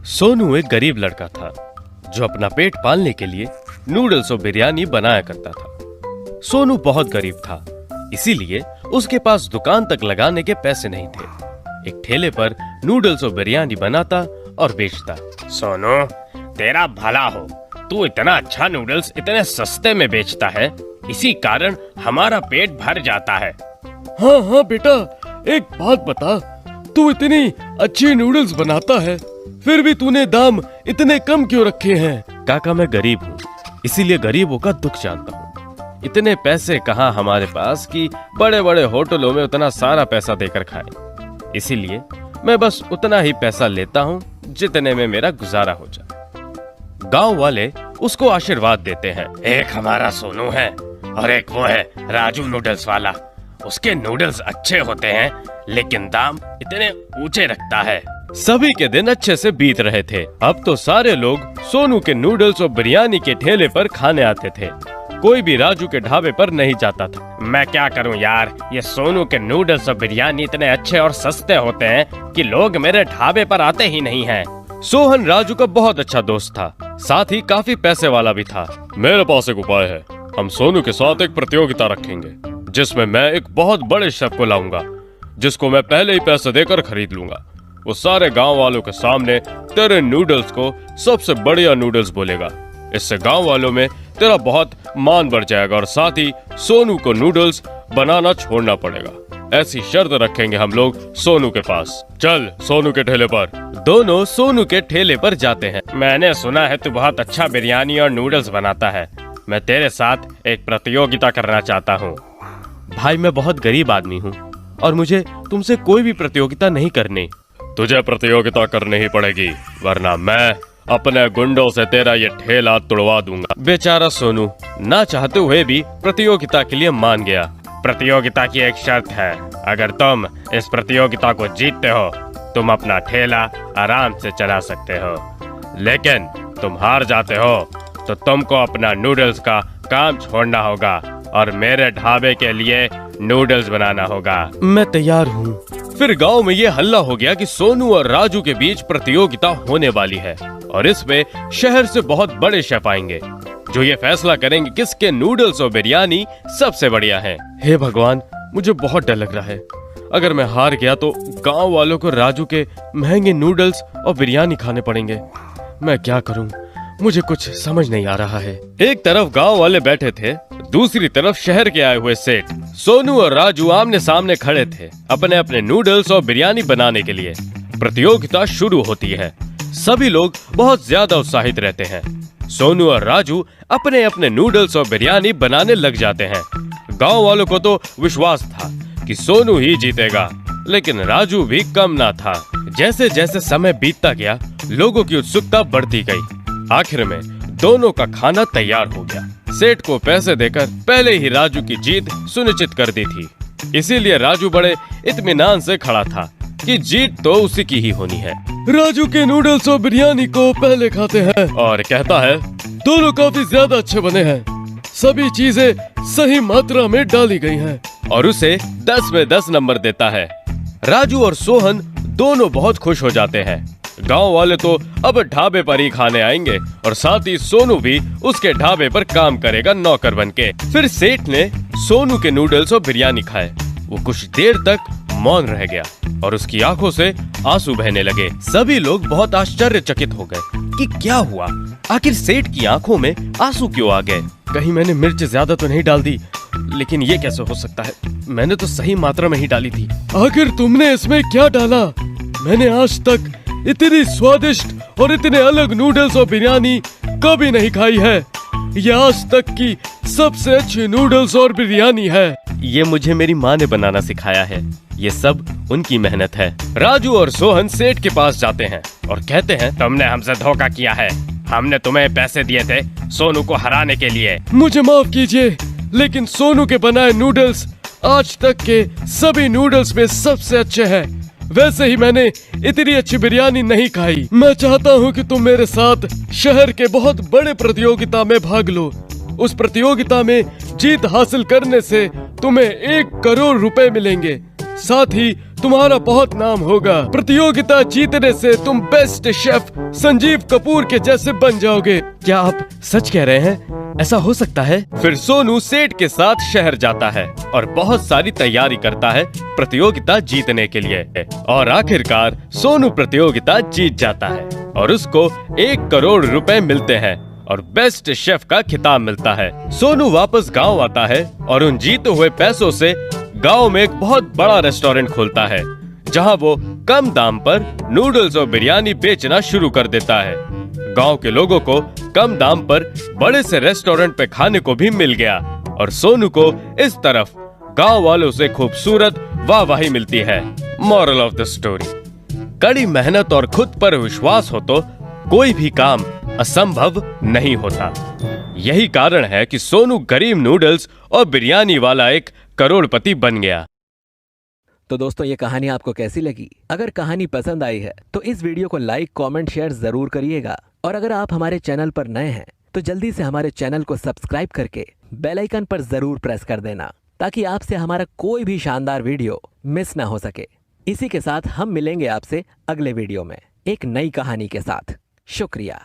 सोनू एक गरीब लड़का था जो अपना पेट पालने के लिए नूडल्स और बिरयानी बनाया करता था। सोनू बहुत गरीब था, इसीलिए उसके पास दुकान तक लगाने के पैसे नहीं थे। एक ठेले पर नूडल्स और बिरयानी बनाता और बेचता। सोनू, तेरा भला हो, तू इतना अच्छा नूडल्स इतने सस्ते में बेचता है, इसी कारण हमारा पेट भर जाता है। हाँ हाँ बेटा, एक बात बता, तू इतनी अच्छी नूडल्स बनाता है, फिर भी तूने दाम इतने कम क्यों रखे हैं? काका, मैं गरीब हूँ, इसीलिए गरीबों का दुख जानता हूँ। इतने पैसे कहाँ हमारे पास कि बड़े बड़े होटलों में उतना सारा पैसा देकर खाए। इसीलिए मैं बस उतना ही पैसा लेता हूँ जितने में मेरा गुजारा हो जाए। गांव वाले उसको आशीर्वाद देते हैं। एक हमारा सोनू है और एक वो है राजू नूडल्स वाला। उसके नूडल्स अच्छे होते हैं लेकिन दाम इतने ऊंचे रखता है। सभी के दिन अच्छे से बीत रहे थे। अब तो सारे लोग सोनू के नूडल्स और बिरयानी के ठेले पर खाने आते थे। कोई भी राजू के ढाबे पर नहीं जाता था। मैं क्या करूं यार, ये सोनू के नूडल्स और बिरयानी इतने अच्छे और सस्ते होते हैं कि लोग मेरे ढाबे पर आते ही नहीं हैं। सोहन राजू का बहुत अच्छा दोस्त था, साथ ही काफी पैसे वाला भी था। मेरे पास एक उपाय है। हम सोनू के साथ एक प्रतियोगिता रखेंगे जिसमें मैं एक बहुत बड़े शेफ को लाऊंगा, जिसको मैं पहले ही पैसे देकर खरीद लूंगा। वो सारे गांव वालों के सामने तेरे नूडल्स को सबसे बढ़िया नूडल्स बोलेगा। इससे गांव वालों में तेरा बहुत मान बढ़ जाएगा और साथ ही सोनू को नूडल्स बनाना छोड़ना पड़ेगा। ऐसी शर्त रखेंगे हम लोग सोनू के पास। चल सोनू के ठेले पर। दोनों सोनू के ठेले पर जाते हैं। मैंने सुना है तू बहुत अच्छा बिरयानी और नूडल्स बनाता है। मैं तेरे साथ एक प्रतियोगिता करना चाहता हूँ। भाई, मैं बहुत गरीब आदमी हूँ और मुझे तुमसे कोई भी प्रतियोगिता नहीं करनी। तुझे प्रतियोगिता करनी ही पड़ेगी, वरना मैं अपने गुंडों से तेरा ये ठेला तुड़वा दूंगा। बेचारा सोनू ना चाहते हुए भी प्रतियोगिता के लिए मान गया। प्रतियोगिता की एक शर्त है, अगर तुम इस प्रतियोगिता को जीतते हो तुम अपना ठेला आराम से चला सकते हो, लेकिन तुम हार जाते हो तो तुमको अपना नूडल्स का काम छोड़ना होगा और मेरे ढाबे के लिए नूडल्स बनाना होगा। मैं तैयार हूँ। फिर गांव में ये हल्ला हो गया कि सोनू और राजू के बीच प्रतियोगिता होने वाली है और इसमें शहर से बहुत बड़े शेफ आएंगे जो ये फैसला करेंगे किसके नूडल्स और बिरयानी सबसे बढ़िया है। हे भगवान, मुझे बहुत डर लग रहा है। अगर मैं हार गया तो गांव वालों को राजू के महंगे नूडल्स और बिरयानी खाने पड़ेंगे। मैं क्या करूं? मुझे कुछ समझ नहीं आ रहा है। एक तरफ गांव वाले बैठे थे, दूसरी तरफ शहर के आए हुए सेठ। सोनू और राजू आमने सामने खड़े थे अपने अपने नूडल्स और बिरयानी बनाने के लिए। प्रतियोगिता शुरू होती है। सभी लोग बहुत ज्यादा उत्साहित रहते हैं। सोनू और राजू अपने अपने नूडल्स और बिरयानी बनाने लग जाते हैं। गांव वालों को तो विश्वास था कि सोनू ही जीतेगा, लेकिन राजू भी कम ना था। जैसे जैसे समय बीतता गया, लोगों की उत्सुकता बढ़ती गई। आखिर में दोनों का खाना तैयार हो गया। सेठ को पैसे देकर पहले ही राजू की जीत सुनिश्चित कर दी थी, इसीलिए राजू बड़े इत्मीनान से खड़ा था कि जीत तो उसी की ही होनी है। राजू के नूडल्स और बिरयानी को पहले खाते हैं और कहता है, दोनों काफी ज्यादा अच्छे बने हैं। सभी चीजें सही मात्रा में डाली गई हैं। और उसे 10 में 10 नंबर देता है। राजू और सोहन दोनों बहुत खुश हो जाते हैं। गांव वाले तो अब ढाबे पर ही खाने आएंगे और साथ ही सोनू भी उसके ढाबे पर काम करेगा नौकर बनके। फिर सेठ ने सोनू के नूडल्स और बिरयानी खाए। वो कुछ देर तक मौन रह गया और उसकी आंखों से आंसू बहने लगे। सभी लोग बहुत आश्चर्यचकित हो गए कि क्या हुआ, आखिर सेठ की आंखों में आंसू क्यों आ गए। कहीं मैंने मिर्च ज्यादा तो नहीं डाल दी? लेकिन ये कैसे हो सकता है, मैंने तो सही मात्रा में ही डाली थी। आखिर तुमने इसमें क्या डाला? मैंने आज तक इतनी स्वादिष्ट और इतने अलग नूडल्स और बिरयानी कभी नहीं खाई है। ये आज तक की सबसे अच्छी नूडल्स और बिरयानी है। ये मुझे मेरी माँ ने बनाना सिखाया है। ये सब उनकी मेहनत है। राजू और सोहन सेठ के पास जाते हैं और कहते हैं, तुमने हमसे धोखा किया है। हमने तुम्हें पैसे दिए थे सोनू को हराने के लिए। मुझे माफ कीजिए, लेकिन सोनू के बनाए नूडल्स आज तक के सभी नूडल्स में सबसे अच्छे हैं। वैसे ही मैंने इतनी अच्छी बिरयानी नहीं खाई। मैं चाहता हूँ कि तुम मेरे साथ शहर के बहुत बड़े प्रतियोगिता में भाग लो। उस प्रतियोगिता में जीत हासिल करने से तुम्हें 1 करोड़ रुपए मिलेंगे। साथ ही तुम्हारा बहुत नाम होगा। प्रतियोगिता जीतने से तुम बेस्ट शेफ संजीव कपूर के जैसे बन जाओगे। क्या आप सच कह रहे हैं? ऐसा हो सकता है? फिर सोनू सेठ के साथ शहर जाता है और बहुत सारी तैयारी करता है प्रतियोगिता जीतने के लिए। और आखिरकार सोनू प्रतियोगिता जीत जाता है और उसको 1 करोड़ रुपए मिलते हैं और बेस्ट शेफ का खिताब मिलता है। सोनू वापस गांव आता है और उन जीते हुए पैसों से गांव में एक बहुत बड़ा रेस्टोरेंट खोलता है, जहां वो कम दाम पर नूडल्स और बिरयानी बेचना शुरू कर देता है। गांव के लोगों को कम दाम पर बड़े से रेस्टोरेंट पे खाने को भी मिल गया और सोनू को इस तरफ गांव वालों से खूबसूरत वाहवाही मिलती है। मॉरल ऑफ द स्टोरी, कड़ी मेहनत और खुद पर विश्वास हो तो कोई भी काम असंभव नहीं होता। यही कारण है कि सोनू गरीब नूडल्स और बिरयानी वाला एक करोड़पति बन गया। तो दोस्तों, ये कहानी आपको कैसी लगी? अगर कहानी पसंद आई है तो इस वीडियो को लाइक, कमेंट, शेयर जरूर करिएगा। और अगर आप हमारे चैनल पर नए हैं तो जल्दी से हमारे चैनल को सब्सक्राइब करके बेल आइकन पर जरूर प्रेस कर देना, ताकि आपसे हमारा कोई भी शानदार वीडियो मिस ना हो सके। इसी के साथ हम मिलेंगे आपसे अगले वीडियो में एक नई कहानी के साथ। शुक्रिया।